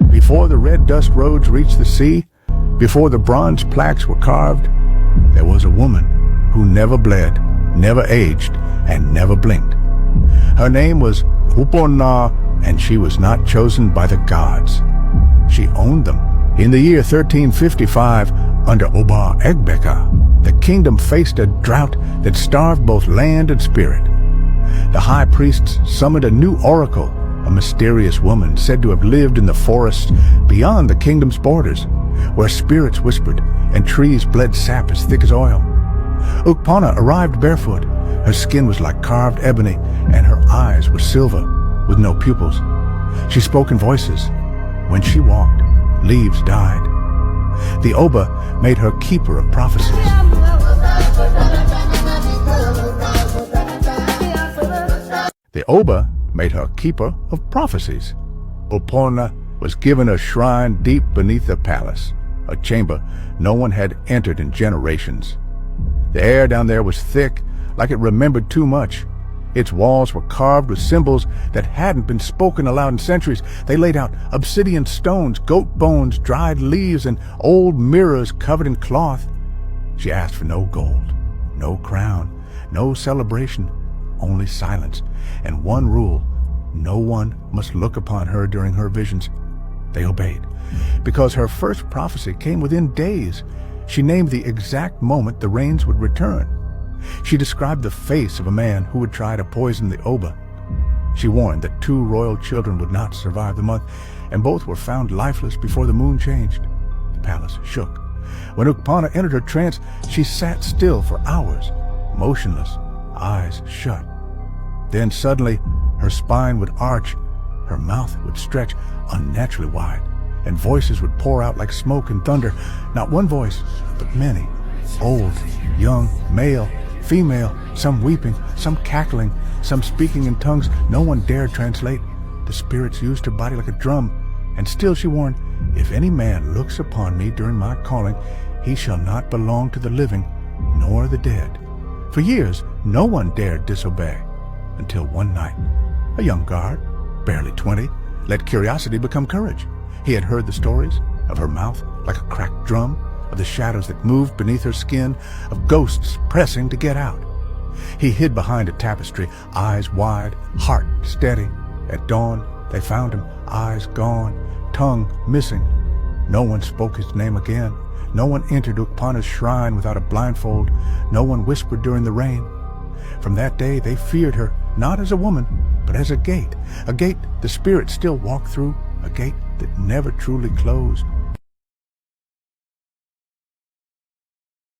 Before the red dust roads reached the sea, before the bronze plaques were carved, there was a woman who never bled, never aged, and never blinked. Her name was Upona, and she was not chosen by the gods. She owned them. In the year 1355, under Oba Egbeka, the kingdom faced a drought that starved both land and spirit. The high priests summoned a new oracle, a mysterious woman said to have lived in the forests beyond the kingdom's borders, where spirits whispered and trees bled sap as thick as oil. Ukpana arrived barefoot. Her skin was like carved ebony, and her eyes were silver, with no pupils. She spoke in voices. When she walked, leaves died. The Oba made her keeper of prophecies. The Oba made her keeper of prophecies. Upona was given a shrine deep beneath the palace, a chamber no one had entered in generations. The air down there was thick, like it remembered too much. Its walls were carved with symbols that hadn't been spoken aloud in centuries. They laid out obsidian stones, goat bones, dried leaves, and old mirrors covered in cloth. She asked for no gold, no crown, no celebration, only silence, and one rule: no one must look upon her during her visions. They obeyed, because her first prophecy came within days. She named the exact moment the rains would return. She described the face of a man who would try to poison the Oba. She warned that 2 royal children would not survive the month, and both were found lifeless before the moon changed. The palace shook. When Ukpana entered her trance, she sat still for hours, motionless, eyes shut. Then suddenly, her spine would arch, her mouth would stretch unnaturally wide, and voices would pour out like smoke and thunder. Not one voice, but many. Old, young, male, female, some weeping, some cackling, some speaking in tongues no one dared translate. The spirits used her body like a drum, and still she warned, "If any man looks upon me during my calling, he shall not belong to the living, nor the dead." For years, no one dared disobey, until one night, a young guard, barely 20, let curiosity become courage. He had heard the stories of her mouth like a cracked drum, of the shadows that moved beneath her skin, of ghosts pressing to get out. He hid behind a tapestry, eyes wide, heart steady. At dawn, they found him, eyes gone, tongue missing. No one spoke his name again. No one entered Ukpana's shrine without a blindfold. No one whispered during the rain. From that day, they feared her, not as a woman, but as a gate the spirits still walk through, a gate that never truly closed.